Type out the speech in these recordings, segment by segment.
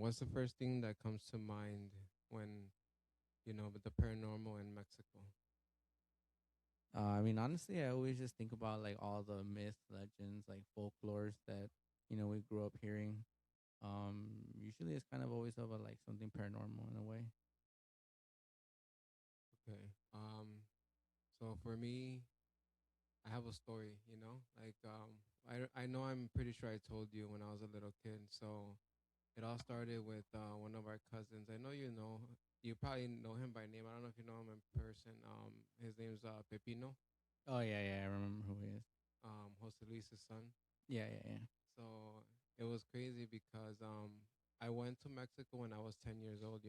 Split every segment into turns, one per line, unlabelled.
What's the first thing that comes to mind when with the paranormal in Mexico?
I mean, honestly, I always just think about like all the myths, legends, like folklores that we grew up hearing. Usually it's kind of always about like something paranormal in a way.
Okay. So for me, I have a story. Like I know I'm pretty sure I told you when I was a little kid. So it all started with one of our cousins. I know you probably know him by name. I don't know if you know him in person. His name's Pepino.
Oh yeah, yeah, I remember who he is.
Jose Luis's son.
Yeah, yeah, yeah,
So it was crazy because I went to Mexico when I was 10 years old.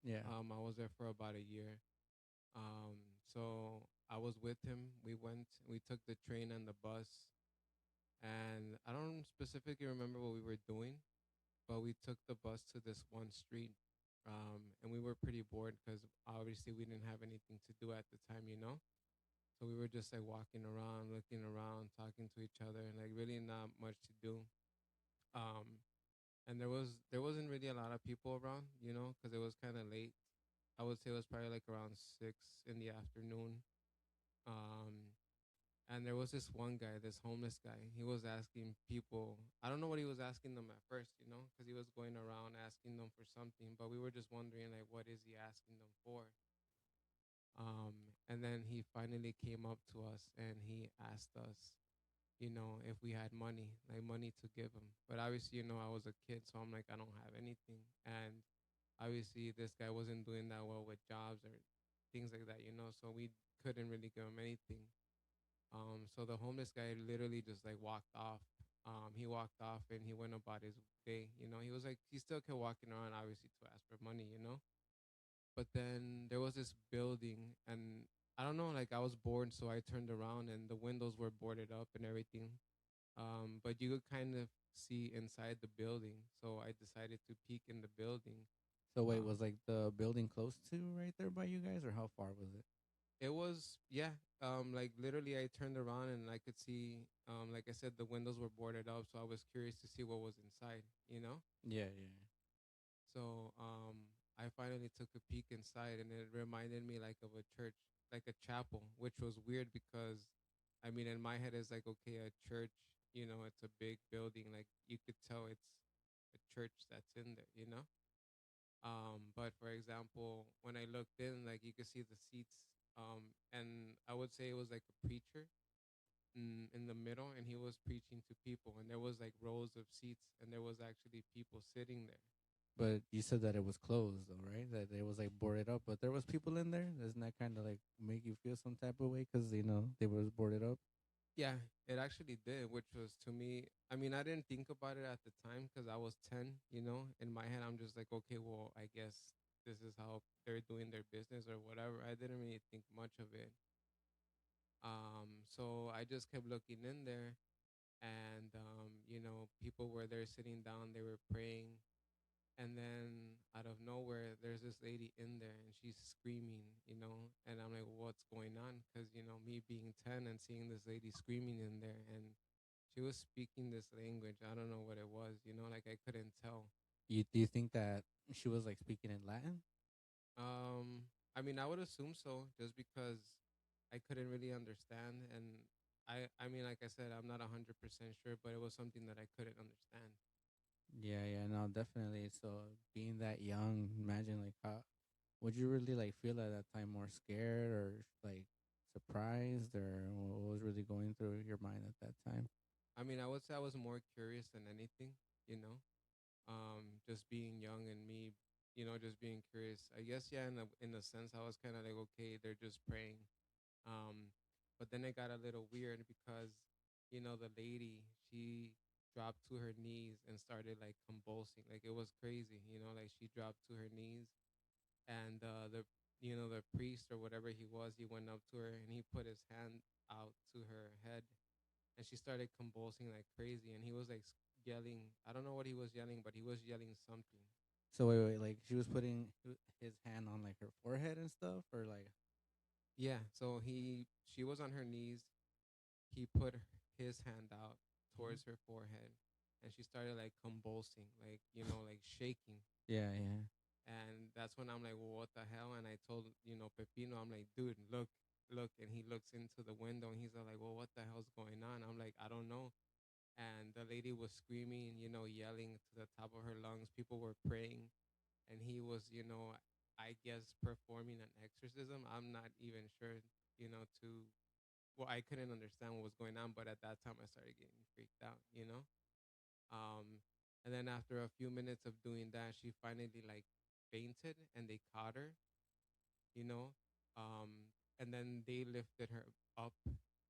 yeah.
I was there for about a year. So I was with him. We took the train and the bus, and I don't specifically remember what we were doing, but we took the bus to this one street. And we were pretty bored because obviously we didn't have anything to do at the time. So we were just like walking around, looking around, talking to each other, and like really not much to do. Um, and there wasn't really a lot of people around, because it was kind of late. I would say it was probably like around 6 in the afternoon. Um, and there was this one guy, this homeless guy. He was asking people. I don't know what he was asking them at first, because he was going around asking them for something. But we were just wondering like, what is he asking them for? And then he finally came up to us and he asked us, if we had money, like money to give him. But obviously, I was a kid, so I'm like, I don't have anything. And obviously, this guy wasn't doing that well with jobs or things like that, so we couldn't really give him anything. So the homeless guy literally just like walked off. He walked off and he went about his day. He was like, he still kept walking around, obviously, to ask for money. But then there was this building, and I don't know, like I was bored, so I turned around and the windows were boarded up and everything. But you could kind of see inside the building, so I decided to peek in the building.
So wait, was
Um,
like the building close to right there by you guys, or how far was it?
it was, yeah, like literally I turned around and I could see, like I said, the windows were boarded up, so I was curious to see what was inside.
Yeah, yeah.
So I finally took a peek inside, and it reminded me like of a church, like a chapel, which was weird because, I mean, in my head it's like, okay, a church, it's a big building, like you could tell it's a church that's in there. But for example, when I looked in, like you could see the seats, and I would say it was like a preacher in the middle, and he was preaching to people, and there was like rows of seats, and there was actually people sitting there.
But you said that it was closed, though, right? That it was like boarded up, but there was people in there. Doesn't that kind of like make you feel some type of way because they was boarded up?
Yeah, it actually did, which was to me, I mean, I didn't think about it at the time because I was 10. In my head, I'm just like, okay, well, I guess this is how they're doing their business or whatever. I didn't really think much of it. So I just kept looking in there, and people were there sitting down, they were praying. And then out of nowhere, there's this lady in there and she's screaming, and I'm like, what's going on? Because, me being 10 and seeing this lady screaming in there, and she was speaking this language. I don't know what it was, like I couldn't tell.
You do you think that she was like speaking in Latin?
I mean, I would assume so just because I couldn't really understand. And I mean, like I said, I'm not 100% sure, but it was something that I couldn't understand.
Yeah, yeah, no, definitely. So being that young, imagine like how would you really like feel at that time more scared or like surprised or what was really going through your mind at that time?
I mean, I would say I was more curious than anything. Just being young and me, just being curious. I guess, yeah, in a sense I was kind of like, okay, they're just praying. um but then it got a little weird because the lady, she dropped to her knees and started like convulsing, like it was crazy, like she dropped to her knees. And the priest or whatever he was, he went up to her and he put his hand out to her head, and she started convulsing like crazy, and he was like yelling. I don't know what he was yelling, but he was yelling something.
So wait, like she was putting his hand on like her forehead and stuff, or like
Yeah, so she was on her knees. He put his hand out
Mhm.
towards her forehead, and she started like convulsing, like like shaking.
Yeah, yeah.
And that's when I'm like, well, what the hell? And I told Pepino, I'm like, dude, look, look, and he looks into the window and he's like, well, what the hell's going on? I'm like, I don't know. And the lady was screaming, yelling to the top of her lungs. People were praying, and he was, I guess performing an exorcism. I'm not even sure, to well, I couldn't understand what was going on, but at that time I started getting freaked out. Um, and then after a few minutes of doing that, she finally like fainted, and they caught her, you know. And then they lifted her up.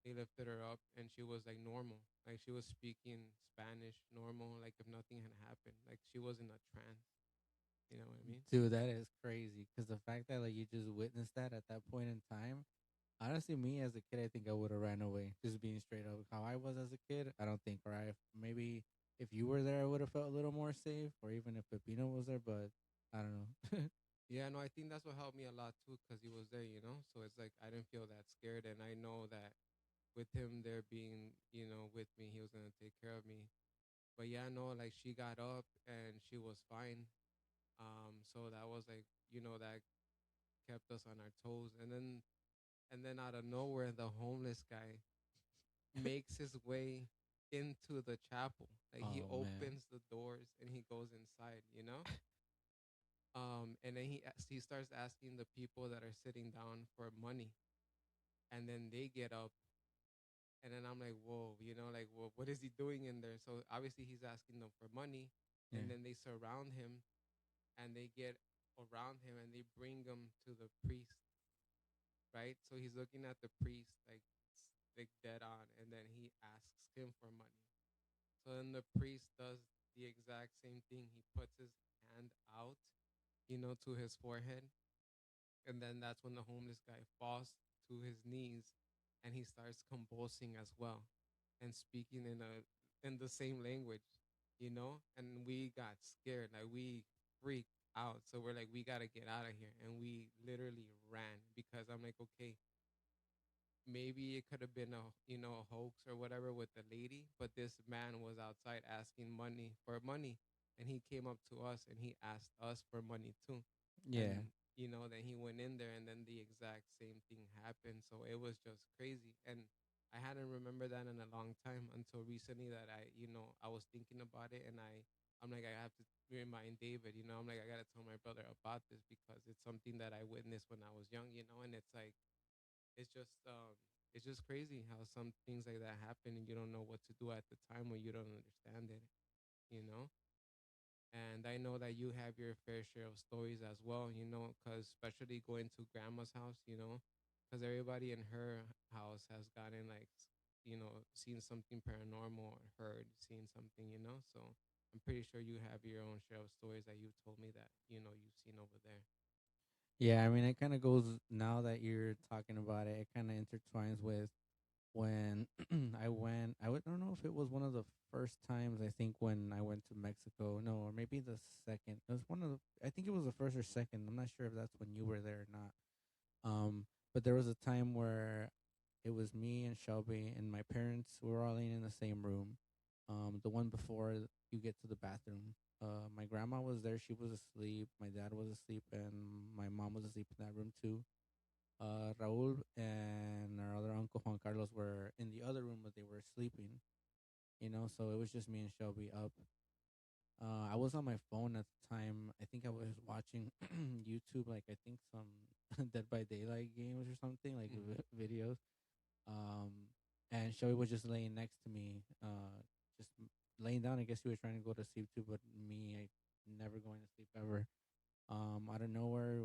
They lifted her up, and she was like normal. Like she was speaking Spanish normal, like if nothing had happened. Like she was in a trance. You know what I mean?
Dude, that is crazy. Because the fact that like you just witnessed that at that point in time, honestly, me as a kid, I think I would have ran away. Just being straight up, how I was as a kid, I don't think. Or I maybe if you were there, I would have felt a little more safe. Or even if Pepino was there, but I don't know.
Yeah, no, I think that's what helped me a lot too, because he was there. So it's like I didn't feel that scared, and I know that with him there being, with me, he was gonna take care of me. But yeah, no, like she got up and she was fine. So that was like, that kept us on our toes. And then out of nowhere, the homeless guy makes his way into the chapel. Like he
Oh man.
opens the doors and he goes inside. And then he starts asking the people that are sitting down for money, and then they get up, and then I'm like, whoa, like, well, what is he doing in there? So obviously he's asking them for money,
Yeah.
and then they surround him, and they get around him, and they bring him to the priest, right? So he's looking at the priest like dead on, and then he asks him for money. So then the priest does the exact same thing. He puts his hand out, to his forehead, and then that's when the homeless guy falls to his knees, and he starts convulsing as well, and speaking in the same language. And we got scared, like we freaked out. So we're like, we gotta get out of here, and we literally ran, because I'm like, okay, maybe it could have been a hoax or whatever with the lady, but this man was outside asking money for money, and he came up to us and he asked us for money too.
Yeah.
And then he went in there, and then the exact same thing happened. So it was just crazy. And I hadn't remembered that in a long time, until recently, that I was thinking about it, and I'm like, I have to remind David. I'm like, I gotta tell my brother about this, because it's something that I witnessed when I was young. And it's like, it's just crazy how some things like that happen, and you don't know what to do at the time when you don't understand it, you know. And I know that you have your fair share of stories as well, because especially going to grandma's house, because everybody in her house has gotten like, seen something paranormal, or heard, seen something. So I'm pretty sure you have your own share of stories that you've told me that you've seen over there.
Yeah, I mean, it kind of goes now that you're talking about it. It kind of intertwines with when I went. I don't know if it was one of the first times. I think when I went to Mexico. No, or maybe the second. It was one of the. I think it was the first or second. I'm not sure if that's when you were there or not. But there was a time where it was me and Shelby and my parents were all in the same room. The one before you get to the bathroom. My grandma was there. She was asleep. My dad was asleep, and my mom was asleep in that room too. Raul and our other uncle Juan Carlos were in the other room, but they were sleeping. So it was just me and Shelby up. I was on my phone at the time. I think I was watching YouTube, like I think some Dead by Daylight games or something, like
Mm-hmm.
videos. Um, and Shelby was just laying next to me, just laying down. I guess she was trying to go to sleep too, but me, I never going to sleep ever. Out of nowhere,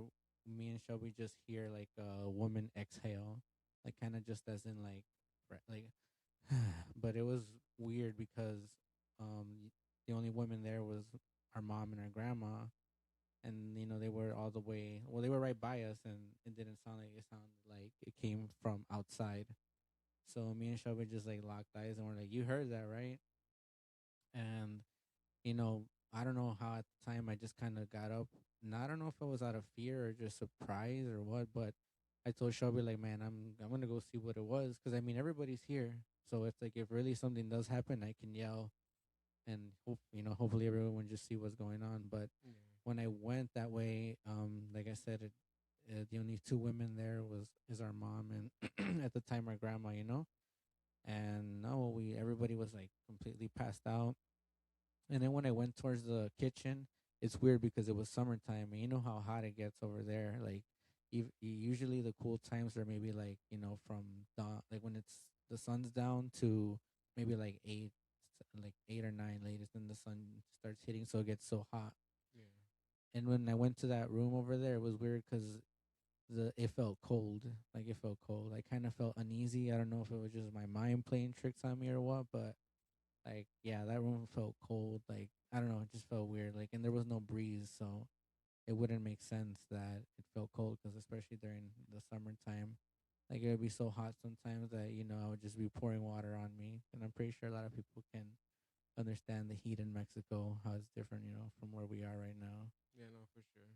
me and Shelby just hear like a woman exhale, like kind of just as in like, like, but it was weird because the only women there was our mom and our grandma, and they were all the way. Well, they were right by us, and it didn't sound like it sounded like it came from outside. So me and Shelby just like locked eyes, and we're like, "You heard that, right?" And you know, I don't know how at the time I just kind of got up. And I don't know if it was out of fear or just surprise or what, but I told Shelby like, man, I'm gonna go see what it was because I mean everybody's here, so it's like if really something does happen, I can yell. and hopefully everyone would just see what's going on. But
Yeah.
when I went that way, like I said, the only two women there was is our mom and at the time our grandma, and no, we everybody was like completely passed out. And then when I went towards the kitchen, it's weird because it was summertime, and you know how hot it gets over there. Like, usually the cool times are maybe like from dawn, like when it's the sun's down to maybe like 8, like 8 or 9 latest, then the sun starts hitting, so it gets so hot.
Yeah.
And when I went to that room over there, it was weird because the it felt cold. Like it felt cold. I kind of felt uneasy. I don't know if it was just my mind playing tricks on me or what, but like, yeah, that room felt cold. Like, I don't know, it just felt weird. Like, and there was no breeze, so it wouldn't make sense that it felt cold because especially during the summertime, like it would be so hot sometimes that I would just be pouring water on me. And I'm pretty sure a lot of people can understand the heat in Mexico, how it's different, from where we are right now.
Yeah, no, for sure.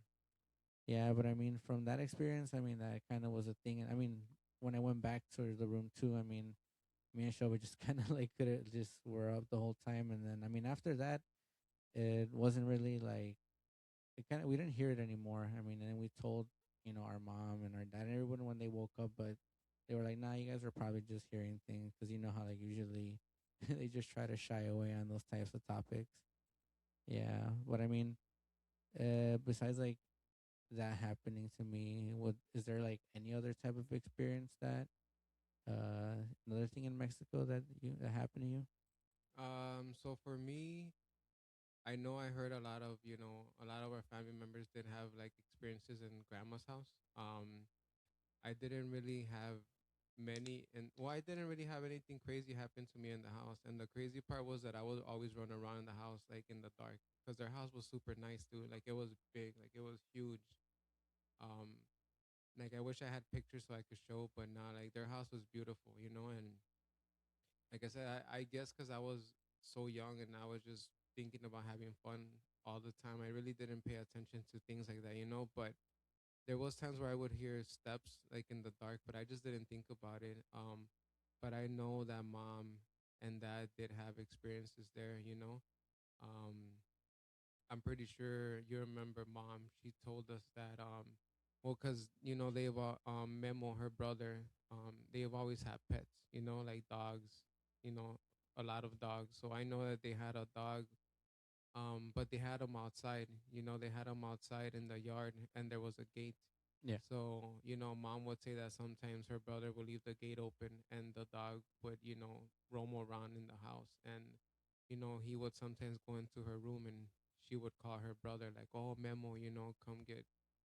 Yeah, but I mean, from that experience, I mean, that kind of was a thing. And I mean, when I went back to the room too, I mean, me and Shelby just kind of like could just were up the whole time. And then, I mean, after that, it wasn't really like it kind of we didn't hear it anymore. I mean, and we told our mom and our dad and everyone when they woke up, but they were like, "Nah, you guys are probably just hearing things because you know how like usually they just try to shy away on those types of topics." Yeah, but I mean, besides like that happening to me, what is there like any other type of experience that another thing in Mexico that happened to you?
So for me, I know I heard a lot of our family members did have like experiences in grandma's house. I didn't really have many, and well, I didn't really have anything crazy happen to me in the house. And the crazy part was that I would always run around in the house like in the dark because their house was super nice, dude. Like it was big, like it was huge. Um, like I wish I had pictures so I could show, but not like their house was beautiful, and like I said, I guess because I was so young and I was just thinking about having fun all the time. I really didn't pay attention to things like that. But there was times where I would hear steps like in the dark, but I just didn't think about it. But I know that mom and dad did have experiences there. Um, I'm pretty sure you remember mom. She told us that well, cause they've Memo, her brother, they've always had pets, like dogs, you know, a lot of dogs. So I know that they had a dog, but they had them outside. They had them outside in the yard, and there was a gate.
Yeah,
So mom would say that sometimes her brother would leave the gate open, and the dog would roam around in the house, and he would sometimes go into her room, and she would call her brother like, "Oh, Memo, come get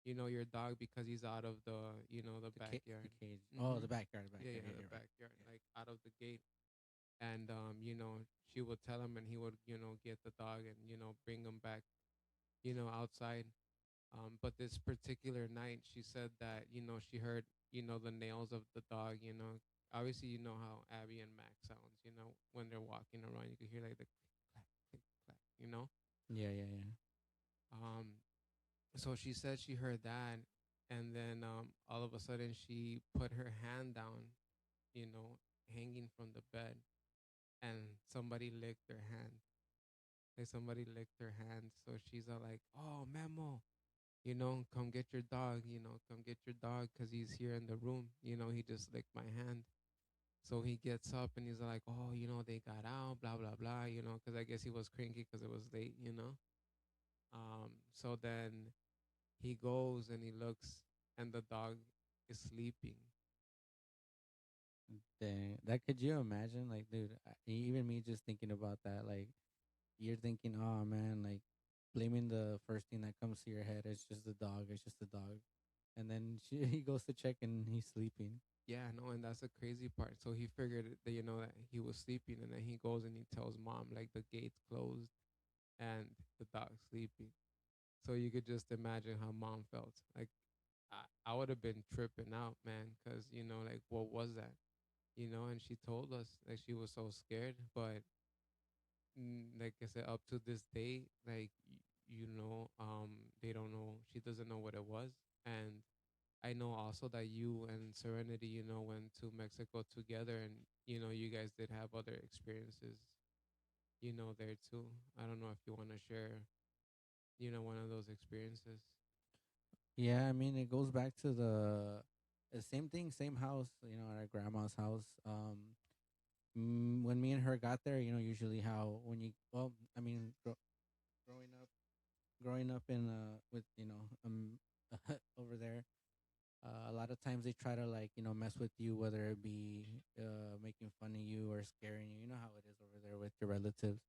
your dog because he's out of the
the
backyard."
cage. Oh,
Mm-hmm.
the
Yeah,
backyard.
yeah,
Yeah,
the
you're right.
backyard, like out of the gate. And she would tell him, and he would get the dog and bring him back outside. But this particular night, she said that she heard the nails of the dog. Obviously you know how Abby and Max sounds. When they're walking around, you could hear like the click, click, clack.
Yeah, yeah, yeah.
Um, so she said she heard that, and then all of a sudden she put her hand down, you know, hanging from the bed, and somebody licked her hand. Like somebody licked her hand. So she's all like, "Oh, Memo, come get your dog. Come get your dog because he's here in the room. He just licked my hand." So he gets up and he's like, "Oh, they got out, blah blah blah. Because I guess he was cranky because it was late. So then he goes and he looks, and the dog is sleeping.
Dang, that could you imagine? Like, dude, even me just thinking about that, like, you're thinking, oh man, like, blaming the first thing that comes to your head is just the dog. It's just the dog, and then he goes to check and he's sleeping.
Yeah, no, and that's the crazy part. So he figured that that he was sleeping, and then he goes and he tells mom like the gate's closed and the dog's sleeping. So you could just imagine how mom felt. Like I would have been tripping out, man, because like what was that? And she told us like she was so scared, but like I said, up to this day, like they don't know. She doesn't know what it was, and I know also that you and Serenity, went to Mexico together, and you guys did have other experiences. there too. I don't know if you want to share, one of those experiences.
Yeah, I mean, it goes back to the same thing, same house, at our grandma's house. When me and her got there, usually how when you, well, I mean, growing up, growing up in with over there, a lot of times they try to like mess with you, whether it be making fun of you or scaring you. You know how it is over there with your relatives.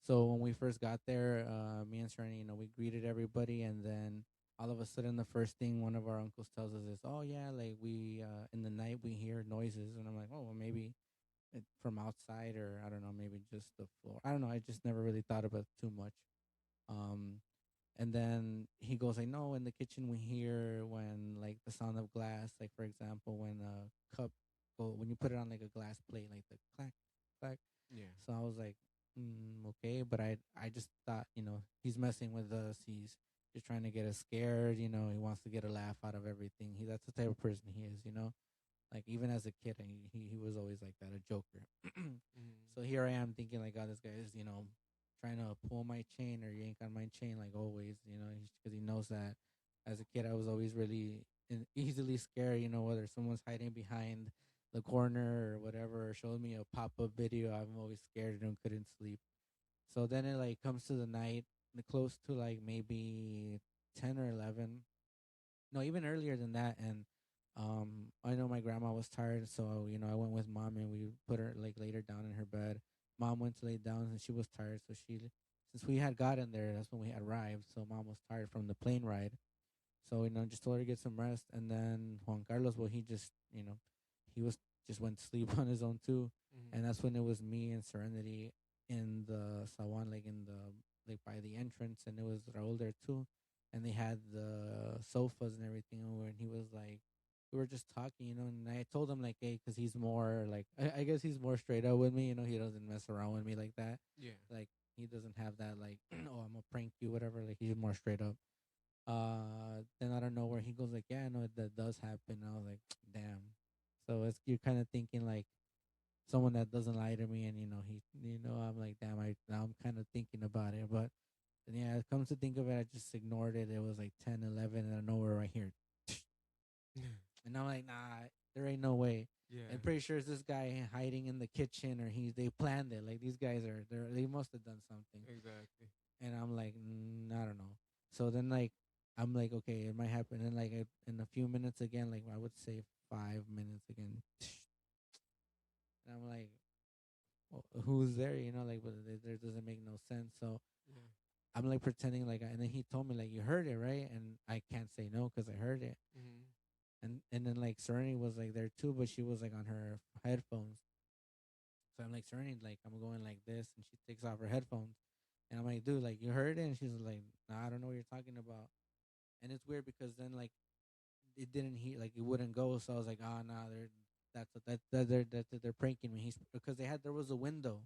So when we first got there, me and Serena, we greeted everybody, and then all of a sudden, the first thing one of our uncles tells us is, "Oh yeah, like we in the night we hear noises," and I'm like, "Oh well, maybe from outside, or I don't know, maybe just the floor. I don't know. I just never really thought about it too much." Um, and then he goes like, "No, in the kitchen we hear when like the sound of glass, like for example, when a cup when you put it on like a glass plate, like the clack, clack."
Yeah.
So I was like, okay, but I just thought, he's messing with us. He's just trying to get us scared. He wants to get a laugh out of everything. That's the type of person he is. Like even as a kid, he was always like that, a joker.
Mm-hmm.
So here I am thinking like, oh, this guy is trying to pull my chain or yank on my chain like always, because he knows that as a kid I was always really easily scared. Whether someone's hiding behind the corner or whatever, or showed me a pop up video, I'm always scared and couldn't sleep. So then it like comes to the night, close to like maybe 10 or 11, no, even earlier than that. And I know my grandma was tired, so I went with mom and we put her like laid her down in her bed. Mom went to lay down and she was tired, so since we had gotten there, that's when we had arrived. So mom was tired from the plane ride, so just told her to get some rest. And then Juan Carlos, well, he was just went to sleep on his own too.
Mm-hmm.
And that's when it was me and Serenity in the salon, like by the entrance, and it was Raul there too. And they had the sofas and everything over, and he was like, we were just talking, and I told him like, hey, because he's more like, I guess he's more straight up with me, he doesn't mess around with me like that.
Yeah.
Like he doesn't have that like, oh, I'm gonna prank you, whatever. Like he's more straight up. Then I don't know where he goes like, yeah, no, that does happen. I was like, damn. So it's you're kind of thinking like someone that doesn't lie to me, and I'm like, damn. I now I'm kind of thinking about it, but yeah, it comes to think of it, I just ignored it. It was like 10, 11, and I know we're right here, and I'm like, nah, there ain't no way.
Yeah.
I'm pretty sure it's this guy hiding in the kitchen, or they planned it. Like these guys they must have done something.
Exactly.
And I'm like, I don't know. So then like I'm like, okay, it might happen. And like in a few minutes again, like I would say 5 minutes again, and I'm like, well, who's there? Like, but there doesn't make no sense. So
Yeah.
I'm like pretending like, and then he told me like, you heard it, right? And I can't say no because I heard it.
Mm-hmm.
And then like Serenity was like there too, but she was like on her headphones. So I'm like, Serenity, like I'm going like this, and she takes off her headphones, and I'm like, dude, like you heard it? And she's like, nah, I don't know what you're talking about. And it's weird because then like it didn't heat, like it wouldn't go. So I was like, oh no, they're pranking me. He's because there was a window.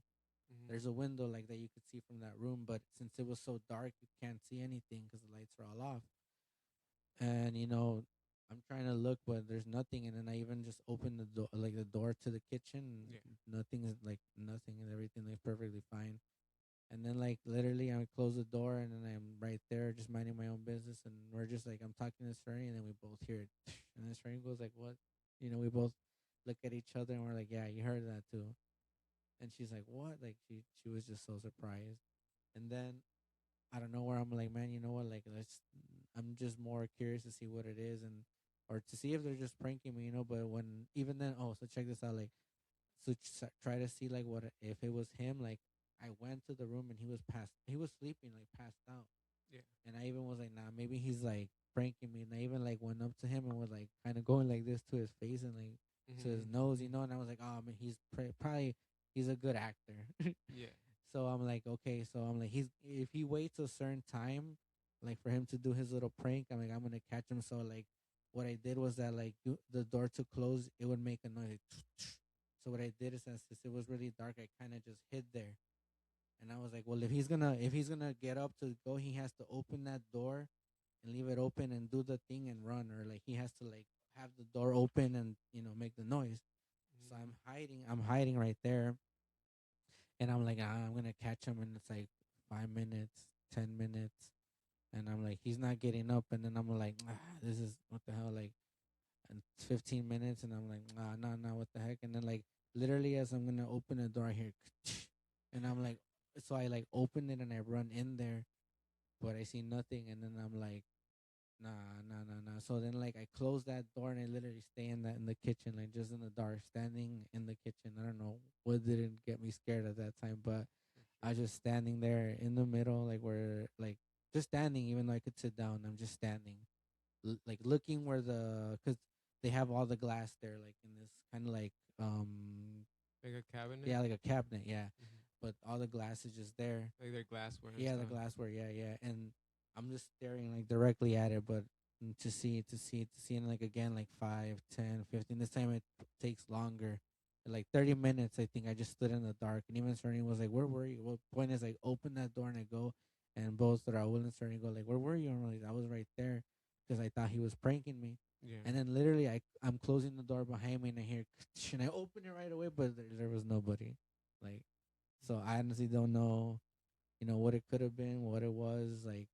Mm-hmm.
There's a window like that you could see from that room, but since it was so dark, you can't see anything because the lights are all off. And I'm trying to look, but there's nothing. And then I even just opened the door, like the door to the kitchen.
Yeah.
Nothing is like nothing, and everything like perfectly fine. And then like literally I close the door, and then I'm right there just minding my own business, and we're just like, I'm talking to Serene, and then we both hear it. And then Serene goes like, what? We both look at each other, and we're like, yeah, you heard that too. And she's like, what? Like she was just so surprised. And then I don't know where I'm like, man, you know what? Like I'm just more curious to see what it is, and or to see if they're just pranking me. But when even then, oh, so check this out, like try to see like what if it was him. Like I went to the room and he was sleeping, like passed out.
Yeah.
And I even was like, nah, maybe he's like pranking me. And I even like went up to him and was like kind of going like this to his face and like to his
Mm-hmm.
nose, And I was like, oh man, he's probably he's a good actor.
Yeah.
So I'm like, okay, so I'm like, he's if he waits a certain time, like for him to do his little prank, I'm like, I'm gonna catch him. So like, what I did was that like the door to close, it would make a noise. Like, so what I did is, since it was really dark, I kind of just hid there, and I was like, well, if he's gonna get up to go, he has to open that door and leave it open and do the thing and run, or like he has to like have the door open and make the noise. So
Mm-hmm.
I'm hiding right there, and I'm like, I'm gonna catch him, and it's like 5 minutes, 10 minutes, and I'm like, he's not getting up, and then I'm like, this is what the hell, like, and 15 minutes, and I'm like, nah, what the heck, and then like literally as I'm gonna open the door, I hear, and I'm like, so I like open it and I run in there, but I see nothing, and then I'm like, nah. So then like I close that door and I literally stay in the kitchen, like just in the dark, standing in the kitchen. I don't know what didn't get me scared at that time, but
For
I was
sure.
just standing there in the middle, like where like just standing, even though I could sit down. I'm just standing, like looking where because they have all the glass there, like in this kind of like
Like a cabinet.
yeah, like a cabinet, yeah,
Hmm.
but all the glass is just there.
Like their glassware and
Yeah, the
stuff.
glassware. Yeah. And I'm just staring like directly at it, but to see, and like again, like 5, 10, 15. This time it takes longer, like 30 minutes. I think I just stood in the dark, and even Cerny was like, "Where were you?" Well, point is, like, open that door and I go, and both Raul and Cerny go like, "Where were you?" And I'm like, "I was right there," because I thought he was pranking me.
Yeah.
And then literally, I'm closing the door behind me, and I hear, and I open it right away, but there was nobody. Like, so I honestly don't know, what it could have been, what it was, like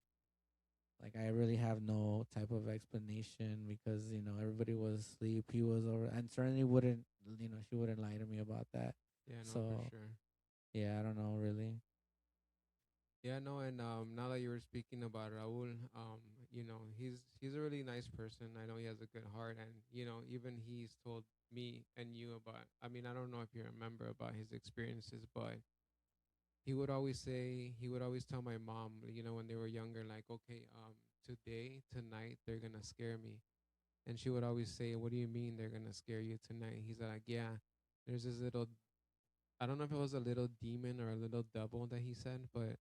I really have no type of explanation, because everybody was asleep, he was over, and certainly wouldn't, she wouldn't lie to me about that.
Yeah, no, for
So
sure.
yeah, I don't know really.
Yeah, no, and now that you were speaking about Raul, he's a really nice person. I know he has a good heart, and even he's told me and you about. I mean, I don't know if you remember about his experiences, but he would always tell my mom, when they were younger, like, okay, today, tonight, they're gonna scare me, and she would always say, "What do you mean they're gonna scare you tonight?" He's like, "Yeah, there's this little. I don't know if it was a little demon or a little devil that he said, but."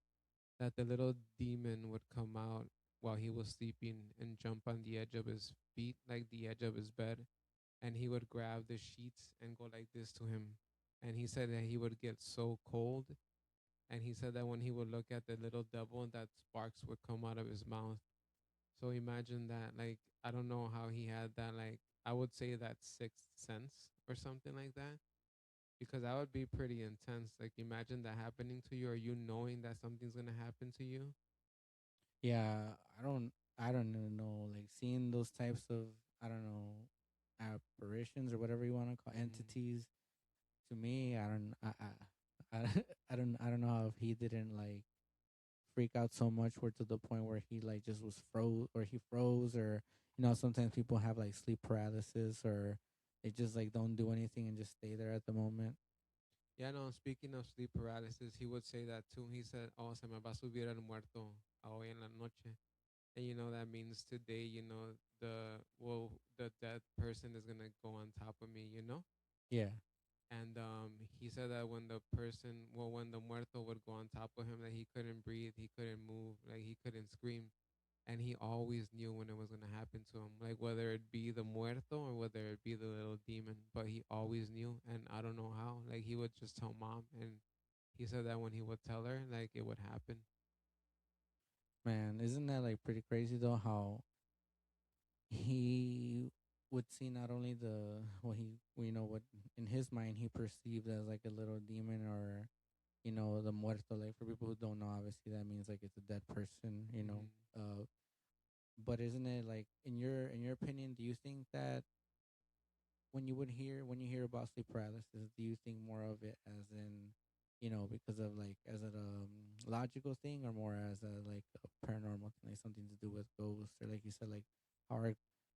That the little demon would come out while he was sleeping and jump on the edge of his feet, like the edge of his bed, and he would grab the sheets and go like this to him. And he said that he would get so cold. And he said that when he would look at the little devil, that sparks would come out of his mouth. So imagine that. Like, I don't know how he had that. Like, I would say that sixth sense or something like that, because that would be pretty intense. Like, imagine that happening to you, or you knowing that something's gonna happen to you.
Yeah, I don't even know, like seeing those types of, I don't know, apparitions or whatever you want to call
Mm-hmm.
entities. To me, I I don't know if he didn't like freak out so much where to the point where he like just was froze, or he froze, or sometimes people have like sleep paralysis, or they just like don't do anything and just stay there at the moment.
Yeah, no, speaking of sleep paralysis, he would say that too. He said, "Oh, se me va a subir el muerto a hoy en la noche." And that means today, the dead person is going to go on top of me.
Yeah.
And he said that when the muerto would go on top of him, that he couldn't breathe, he couldn't move, like he couldn't scream. And he always knew when it was going to happen to him, like whether it be the muerto or whether it be the little demon, but he always knew. And I don't know how, like he would just tell mom, and he said that when he would tell her, like it would happen.
Man, isn't that like pretty crazy though, how he would see not only the what he what in his mind he perceived as like a little demon, or the muerto, like for people who don't know, obviously that means like it's a dead person,
Mm-hmm.
but isn't it like, in your opinion, do you think that when you hear about sleep paralysis, do you think more of it as in, because of like as a logical thing, or more as a like a paranormal thing, like something to do with ghosts, or like you said, like how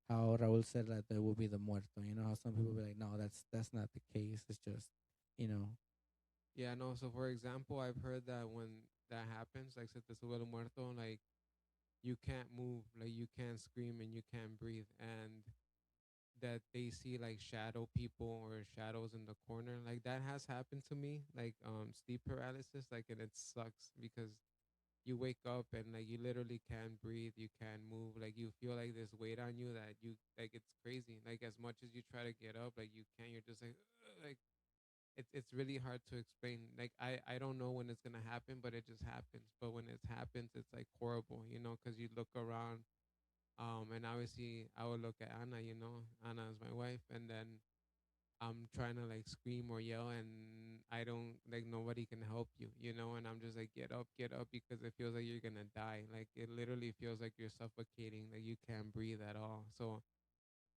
how Raul said that there will be the muerto, how some people be like, no, that's not the case, it's just, you know
Yeah, no. So for example, I've heard that when that happens, like se te sube el muerto, like you can't move, like you can't scream and you can't breathe, and that they see like shadow people or shadows in the corner. Like that has happened to me, like sleep paralysis, like, and it sucks because you wake up and like you literally can't breathe, you can't move, like you feel like this weight on you that you like it's crazy. Like as much as you try to get up, like you can't. You're just like like it's really hard to explain. Like I don't know when it's gonna happen, but it just happens. But when it happens, it's like horrible, because you look around, and obviously I would look at Anna. Anna is my wife, and then I'm trying to like scream or yell, and I don't like nobody can help you, and I'm just like get up because it feels like you're gonna die. Like it literally feels like you're suffocating, like you can't breathe at all. So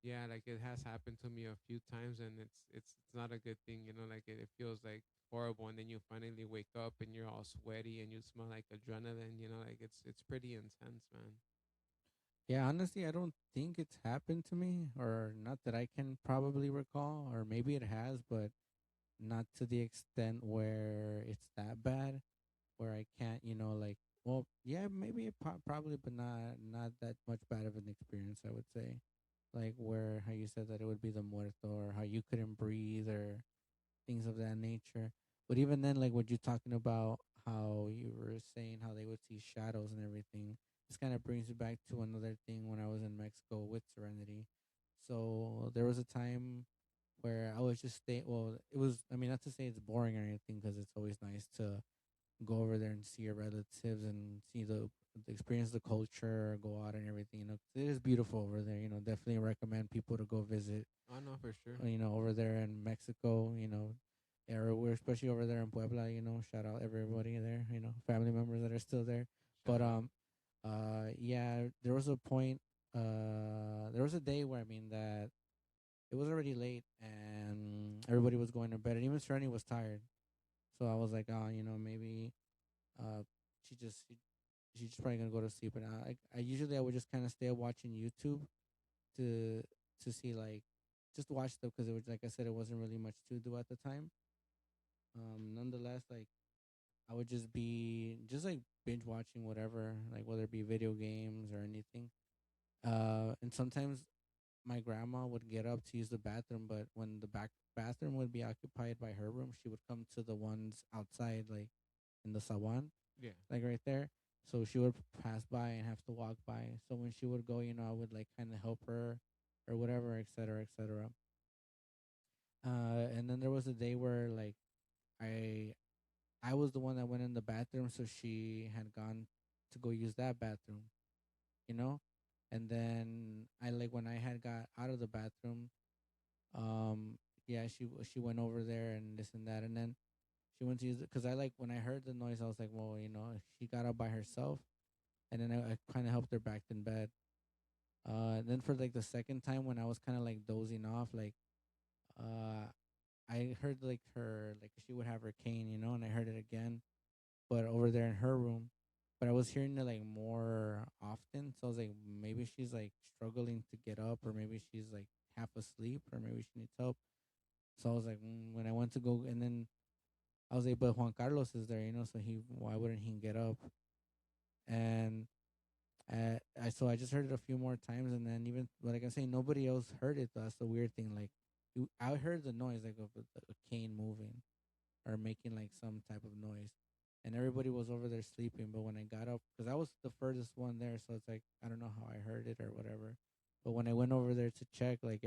yeah, like it has happened to me a few times, and it's not a good thing, like it feels like horrible, and then you finally wake up and you're all sweaty and you smell like adrenaline, like it's pretty intense, man.
Yeah, honestly, I don't think it's happened to me, or not that I can probably recall, or maybe it has, but not to the extent where it's that bad, where I can't, like, well, yeah, maybe probably, but not that much bad of an experience, I would say. Like where how you said that it would be the muerto, or how you couldn't breathe, or things of that nature. But even then, like what you're talking about, how you were saying how they would see shadows and everything, this kind of brings me back to another thing when I was in Mexico with Serenity. So there was a time where I was just staying. Well, it was. I mean, not to say it's boring or anything, because it's always nice to go over there and see your relatives and see the experience the culture, go out and everything. It is beautiful over there. Definitely recommend people to go visit.
Oh no, for sure.
Over there in Mexico. Or we're especially over there in Puebla. Shout out everybody there. Family members that are still there.
Shout
But
out.
yeah, there was a point. There was a day where, I mean, that it was already late and everybody was going to bed, and even Sereni was tired. So I was like, oh, maybe uh, she just she's just probably gonna go to sleep. And I usually I would just kind of stay up watching YouTube to see, like, just watch stuff, because it was, like I said, it wasn't really much to do at the time. Nonetheless, like, I would just be just like binge watching whatever, like whether it be video games or anything. And sometimes my grandma would get up to use the bathroom, but when the back bathroom would be occupied by her room, she would come to the ones outside, like in the sawan,
Yeah.
like right there. So she would pass by and have to walk by. So when she would go, I would like kind of help her or whatever, etc., etc. And then there was a day where, like, I I was the one that went in the bathroom, so she had gone to go use that bathroom, you know. And then I, like, when I had got out of the bathroom, um, yeah, she went over there and this and that, and then she went to use it, because I, like, when I heard the noise, I was like, well, she got up by herself, and then I kind of helped her back in bed. And then for like the second time, when I was kind of like dozing off, like, uh, I heard like her, like, she would have her cane, and I heard it again, but over there in her room. But I was hearing it like more often, so I was like, maybe she's like struggling to get up, or maybe she's like half asleep, or maybe she needs help. So I was like, when I went to go, and then I was like, but Juan Carlos is there, so why wouldn't he get up? And so I just heard it a few more times, and then, even like I say, nobody else heard it. That's the weird thing. Like, I heard the noise, like, of a cane moving or making like some type of noise, and everybody was over there sleeping. But when I got up, because I was the furthest one there, so it's like, I don't know how I heard it or whatever. But when I went over there to check, like,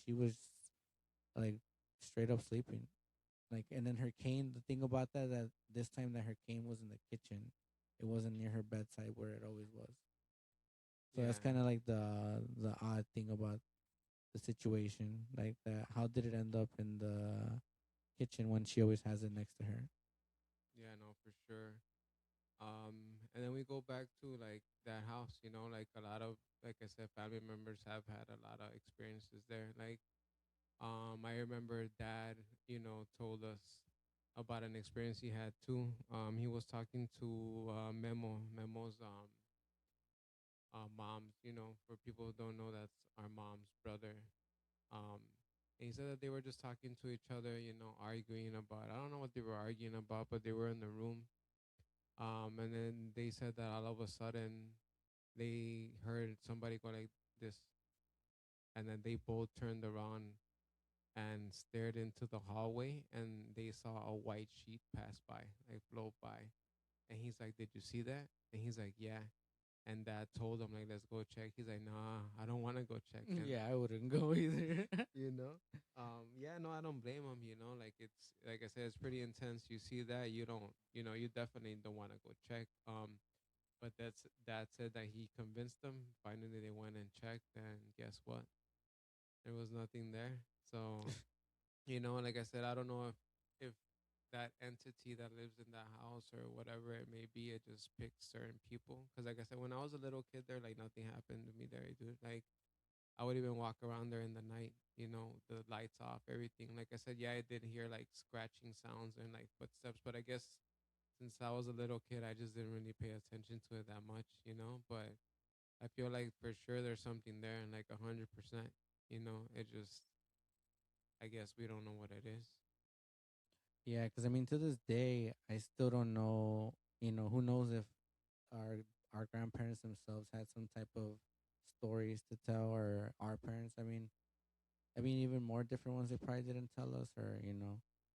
she was like straight up sleeping. Like, and then her cane. The thing about that this time that her cane was in the kitchen, it wasn't near her bedside where it always was. So that's
Yeah.
kind of like the odd thing about the situation. Like, that, how did it end up in the kitchen when she always has it next to her?
Yeah, no, for sure. And then we go back to like that house, like a lot of, like I said, family members have had a lot of experiences there. Like, I remember dad, told us about an experience he had too. He was talking to Memo's moms. For people who don't know, that's our mom's brother. Um, and he said that they were just talking to each other, arguing about, I don't know what they were arguing about, but they were in the room. And then they said that all of a sudden they heard somebody go like this, and then they both turned around and stared into the hallway, and they saw a white sheet pass by, like float by. And he's like, "Did you see that?" And he's like, "Yeah." And dad told him like, "Let's go check." He's like, "Nah, I don't want to go check." And
Yeah, I wouldn't go either.
you know, yeah, no, I don't blame him. Like it's like I said, it's pretty intense. You see that, you don't, you definitely don't want to go check. But dad said that he convinced them. Finally, they went and checked, and guess what? There was nothing there. So Like I said, I don't know if that entity that lives in that house or whatever it may be, it just picks certain people. Because like I said, when I was a little kid there, like nothing happened to me there, dude. Like I would even walk around there in the night, the lights off, everything. Like I said, yeah, I did hear like scratching sounds and like footsteps, but I guess since I was a little kid, I just didn't really pay attention to it that much. But I feel like for sure there's something there, and like 100%. It just, I guess we don't know what it is.
Yeah, because I mean, to this day, I still don't know. Who knows if our our grandparents themselves had some type of stories to tell, or our parents. I mean, even more different ones they probably didn't tell us, or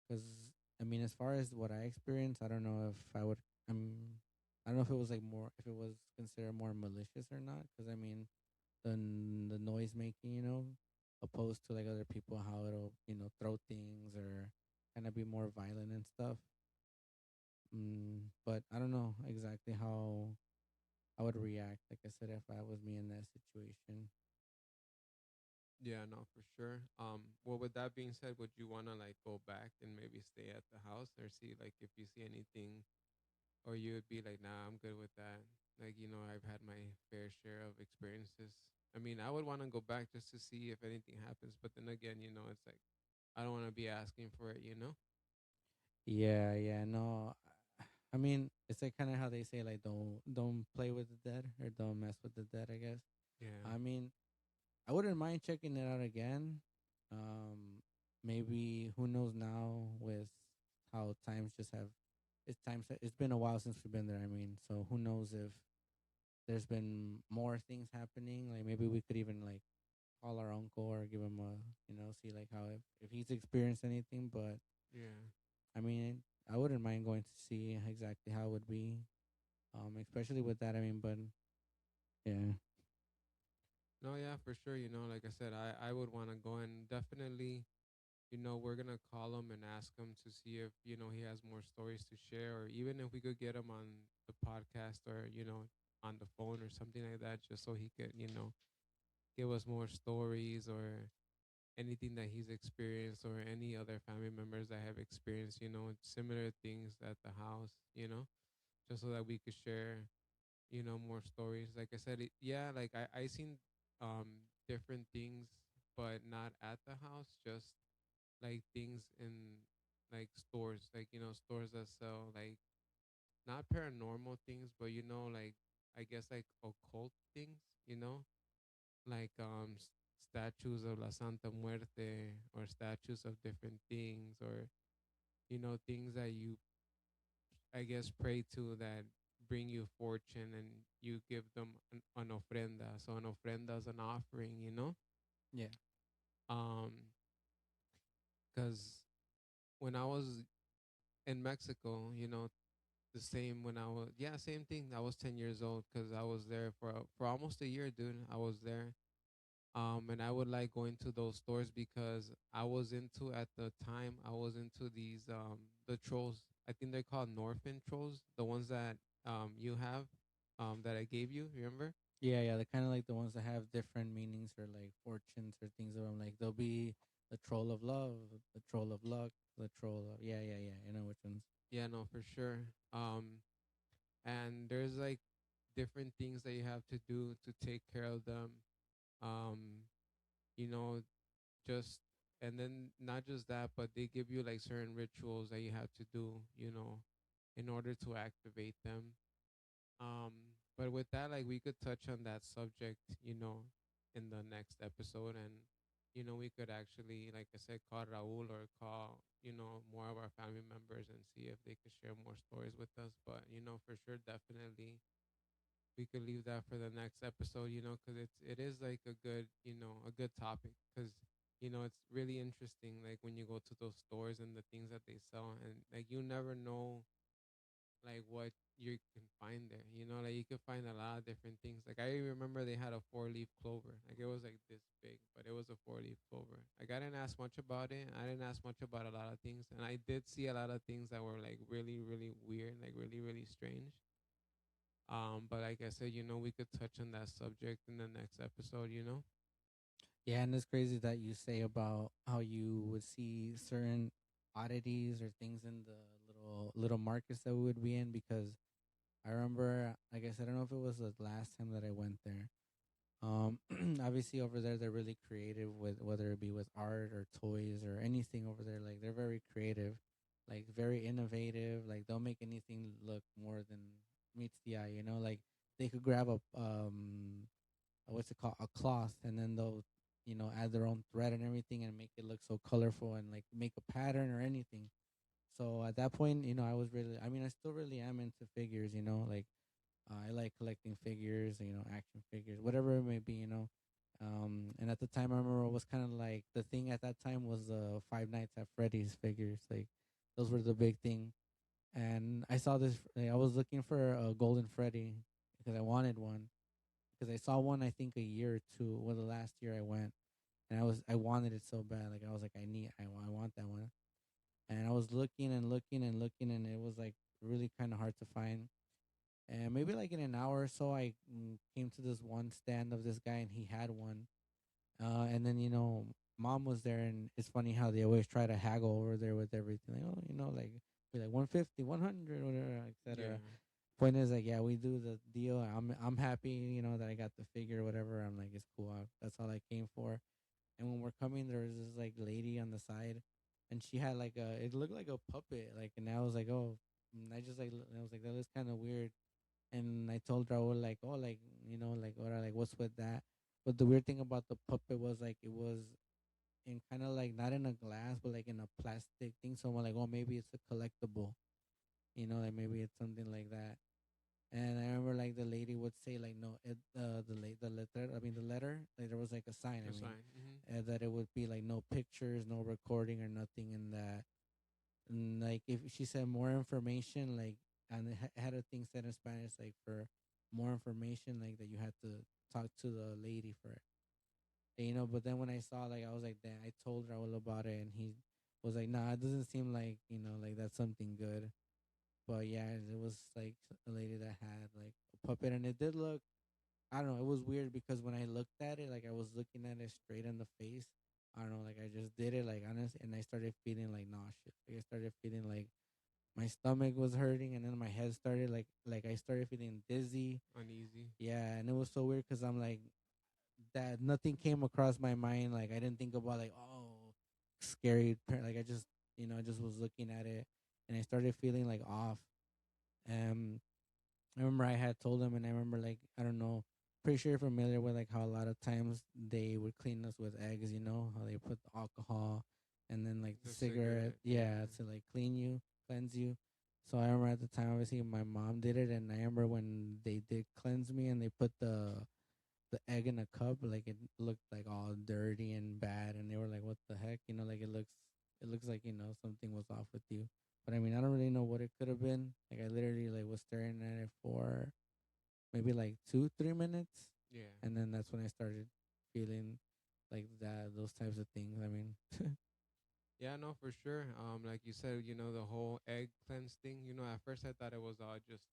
because I mean, as far as what I experienced, I don't know if I would. I don't know if it was like more, if it was considered more malicious or not. Because I mean, the noise making, opposed to like other people, how it'll throw things or kind of be more violent and stuff. But I don't know exactly how I would react. Like I said, if I was me in that situation.
Yeah, no, for sure. Well, with that being said, would you want to like go back and maybe stay at the house or see like if you see anything, or you would be like, nah, I'm good with that. Like, I've had my fair share of experiences. I mean, I would want to go back just to see if anything happens, but then again, it's like I don't want to be asking for it.
Yeah, yeah, no. I mean, it's like kind of how they say like don't play with the dead or don't mess with the dead. I guess.
Yeah.
I mean, I wouldn't mind checking it out again. Um, Maybe who knows now with how times just have it's been a while since we've been there. I mean, so who knows if there's been more things happening? Like maybe we could even like call our uncle or give him a see like how if he's experienced anything. But
Yeah.
I mean, I wouldn't mind going to see exactly how it would be. Especially with that. I mean, but yeah,
No, yeah, for sure. Like I said, I would want to go, and definitely, we're gonna call him and ask him to see if he has more stories to share, or even if we could get him on the podcast, or on the phone or something like that, just so he could give us more stories or anything that he's experienced, or any other family members that have experienced similar things at the house, just so that we could share more stories. Like I said, yeah, like I seen different things, but not at the house, just like things in like stores, like stores that sell like not paranormal things, but like I guess like occult things, like statues of La Santa Muerte, or statues of different things, or things that you, I guess, pray to, that bring you fortune, and you give them an ofrenda. So an ofrenda is an offering.
yeah,
Um, because when I was in Mexico, the same when I was, yeah, same thing. I was 10 years old because I was there for almost a year, dude. I was there. And I would like going to those stores because I was into, at the time, I was into these the trolls. I think they're called Norfin trolls, the ones that you have, that I gave you. Remember?
yeah, yeah. They're kind of like the ones that have different meanings or like fortunes or things of them. Like there'll be the troll of love, the troll of luck, the troll of yeah, yeah, yeah. You know which ones?
Yeah, no, for sure. And there's like different things that you have to do to take care of them. Um, you know, just, and then not just that, but they give you like certain rituals that you have to do, in order to activate them. But with that, like we could touch on that subject, in the next episode, and we could actually, like I said, call Raul, or call more of our family members, and see if they could share more stories with us. But for sure, definitely, we could leave that for the next episode, because it is like a good topic, because it's really interesting, like when you go to those stores and the things that they sell, and like you never know like what you can find there. Like you could find a lot of different things. Like I remember they had a 4-leaf clover. Like it was like this big, but it was a 4-leaf clover. Like I didn't ask much about it. I didn't ask much about a lot of things, and I did see a lot of things that were like really, really weird, like really, really strange. But like I said, we could touch on that subject in the next episode.
Yeah, and it's crazy that you say about how you would see certain oddities or things in the little markets that we would be in, because I remember, like I said, I don't know if it was the last time that I went there. Um, Obviously over there they're really creative with whether it be with art or toys or anything over there. Like they're very creative, like very innovative. Like they'll make anything look more than meets the eye. You know, like they could grab a what's it called, a cloth, and then they'll add their own thread and everything and make it look so colorful and like make a pattern or anything. So at that point, I was really, I mean, I still really am into figures. Like I like collecting figures, action figures, whatever it may be, And at the time, I remember it was kind of like the thing at that time was the Five Nights at Freddy's figures. Like those were the big thing. And I saw this. Like, I was looking for a Golden Freddy because I wanted one. Because I saw one, I think a year or two. Well, the last year I went, and I wanted it so bad. Like I was like, I want that one. And I was looking and looking and looking, and it was like really kind of hard to find. And maybe like in an hour or so, I came to this one stand of this guy, and he had one. And then mom was there, and it's funny how they always try to haggle over there with everything. Like, oh, like be like 150, 100, whatever,
Yeah.
etc. Point is, like, yeah, we do the deal. I'm happy, that I got the figure, whatever. I'm like, it's cool. That's all I came for. And when we're coming, there was this like lady on the side, and she had like it looked like a puppet, like, and I was like, oh, I just like, I was like, that looks kind of weird. And I told Raul like, oh, like, like, what, like, what's with that? But the weird thing about the puppet was like it was in kind of like not in a glass, but like in a plastic thing. So I'm like, oh, maybe it's a collectible, like maybe it's something like that. And I remember like the lady would say like, no, the letter, I mean the letter, like there was like a sign. I
A
mean,
sign. Hmm.
that it would be like no pictures, no recording or nothing, in that. And like if she said more information, like, and it had a thing said in Spanish like for more information, like that you had to talk to the lady for it. And, but then when I saw, like, I was like, damn, I told Raul about it, and he was like, nah, it doesn't seem like, like that's something good. But yeah, it was like a lady that had like a puppet, and it did look, I don't know, it was weird because when I looked at it, like I was looking at it straight in the face. I don't know, like I just did it, like, honest, and I started feeling like nauseous. Like I started feeling like my stomach was hurting, and then my head started like I started feeling dizzy.
Uneasy.
Yeah, and it was so weird because I'm like, that nothing came across my mind. Like I didn't think about like, oh, scary. Like I just, I just was looking at it, and I started feeling like off. Um, I remember I had told them, and I remember like, I don't know, pretty sure you're familiar with like how a lot of times they would clean us with eggs. How they put the alcohol, and then like the
The
cigarette,
cigarette.
yeah,
Yeah.
to like cleanse you. So I remember at the time, obviously, my mom did it, and I remember when they did cleanse me, and they put the egg in a cup, like it looked like all dirty and bad, and they were like, "What the heck?" Like it looks like something was off with you. But I mean, I don't really know what it could have been. Like I literally like was staring at it for maybe like 2-3 minutes,
Yeah.
and then that's when I started feeling like that, those types of things. I mean,
Yeah, no, for sure. Like you said, the whole egg cleanse thing. At first I thought it was all just,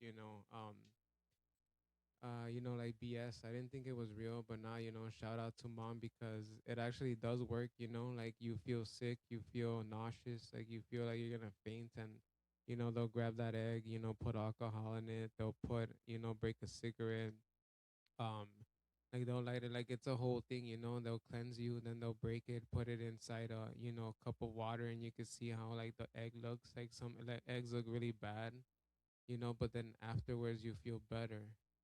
like BS. I didn't think it was real, but now, shout out to mom because it actually does work. Like you feel sick, you feel nauseous, like you feel like you're gonna faint, and they'll grab that egg, put alcohol in it. They'll put, break a cigarette, um like they'll light it, like it's a whole thing, they'll cleanse you, then they'll break it, put it inside a, a cup of water, and you can see how like the egg looks, like some like eggs look really bad, but then afterwards you feel better.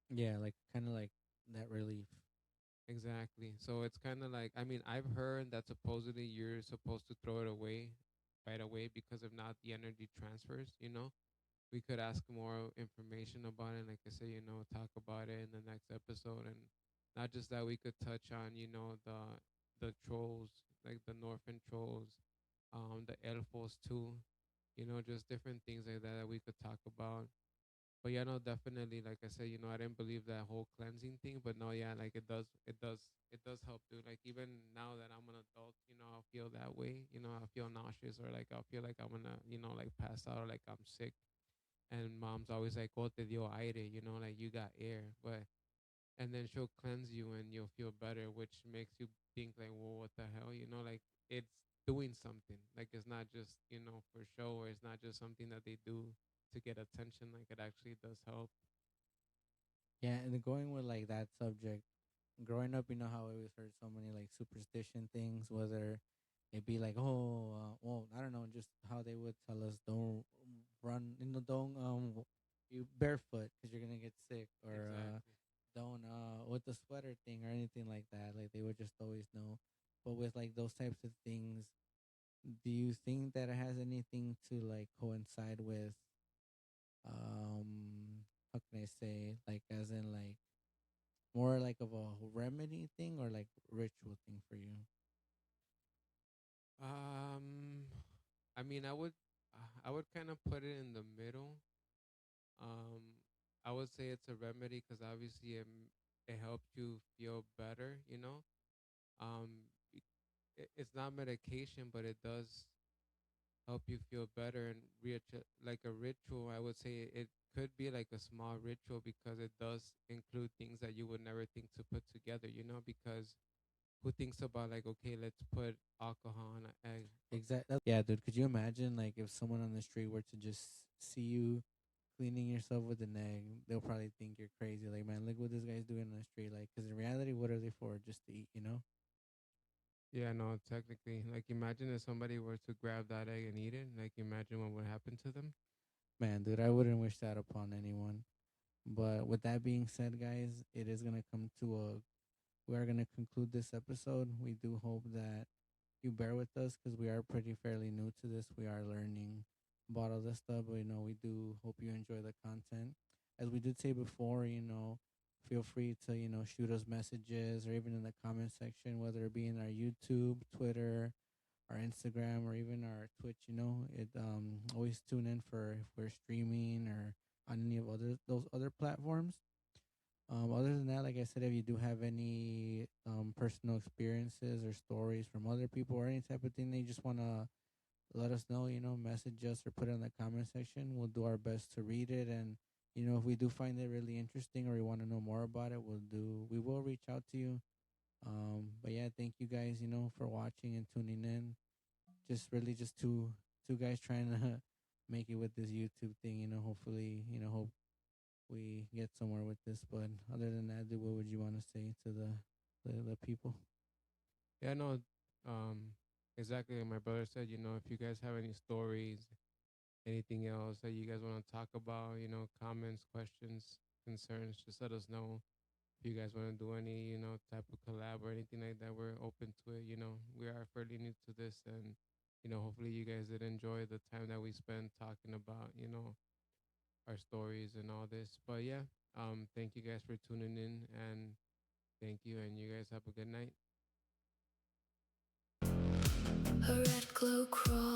yeah, like kind of like that relief.
Exactly. So it's kind of like, I mean, I've heard that supposedly you're supposed to throw it away right away because if not the energy transfers, we could ask more information about it. Like I say, talk about it in the next episode, and not just that, we could touch on, the trolls, like the Northern trolls, the elfos too, just different things like that that we could talk about. But yeah, no, definitely, like I said, I didn't believe that whole cleansing thing, but no, yeah, like it does help, dude. Like even now that I'm an adult, I'll feel that way. I'll feel nauseous, or like I'll feel like I'm gonna, like pass out, or like I'm sick, and mom's always like, "Oh, te dio aire," like you got air, but and then she'll cleanse you and you'll feel better, which makes you think like, well, what the hell, like it's doing something. Like it's not just for show, or it's not just something that they do to get attention. Like it actually does help.
Yeah, and going with like that subject, growing up, you know how I always heard so many like superstition things, whether it be like, oh, well, I don't know, just how they would tell us don't run, don't you barefoot because you're gonna get sick, or
Exactly.
don't with the sweater thing or anything like that. Like they would just always know. But with like those types of things, do you think that it has anything to like coincide with how can I say, like as in like more like of a remedy thing or like ritual thing for you?
Um, I mean, I would kind of put it in the middle. Um, I would say it's a remedy because obviously it helps you feel better. Be- it's not medication, but it does help you feel better. And like a ritual, I would say it could be like a small ritual because it does include things that you would never think to put together. Because who thinks about like, okay, let's put alcohol on an egg.
Exactly. Yeah, dude. Could you imagine like if someone on the street were to just see you cleaning yourself with an egg, they'll probably think you're crazy. Like, man, look what this guy's doing on the street. Like, because in reality, what are they for? Just to eat, you know?
Yeah, no, technically, like imagine if somebody were to grab that egg and eat it. Like imagine what would happen to them.
Man, dude, I wouldn't wish that upon anyone. But with that being said, guys, it is gonna come to a. We are gonna conclude this episode. We do hope that you bear with us because we are pretty fairly new to this. We are learning about all this stuff, but we do hope you enjoy the content. As we did say before, feel free to shoot us messages or even in the comment section, whether it be in our YouTube, Twitter, our Instagram, or even our Twitch. It always tune in for if we're streaming or on any of other those other platforms. Other than that, like I said, if you do have any personal experiences or stories from other people or any type of thing that you just want to let us know, message us or put it in the comment section. We'll do our best to read it. And, if we do find it really interesting or we want to know more about it, we will reach out to you. But yeah, thank you guys, for watching and tuning in. Just really just two guys trying to make it with this YouTube thing, hopefully, hope we get somewhere with this. But other than that, dude, what would you want to say to the people?
Yeah, no, um, exactly like my brother said. If you guys have any stories, anything else that you guys want to talk about, comments, questions, concerns, just let us know. If you guys want to do any, type of collab or anything like that, we're open to it. We are fairly new to this, and hopefully you guys did enjoy the time that we spent talking about, our stories and all this. But yeah, thank you guys for tuning in, and thank you, and you guys have a good night.
A red glow crawls